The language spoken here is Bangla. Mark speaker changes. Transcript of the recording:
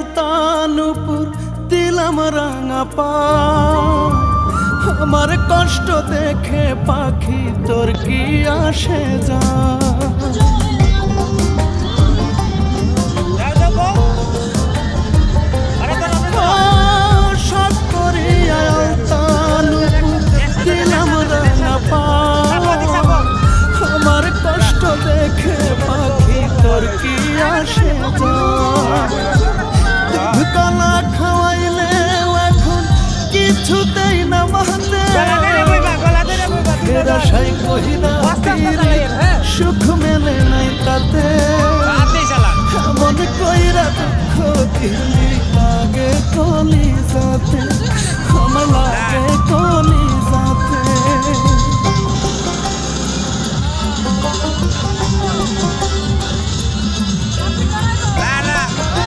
Speaker 1: আলতানুপুর দিলাম রাঙা পা আমার কষ্ট দেখে পাখি তোর কি আসে যা আমার কষ্ট দেখে পাখি তোর কি আসে কলা খাওয়াইলে এখন কিছুতেই না মানতে আশাই কহিরা সুখ মেলে নাই তাতে মনে কইরা দুঃখ দিলি লাগে কলি যাতে আমার লাগে কলি যাতে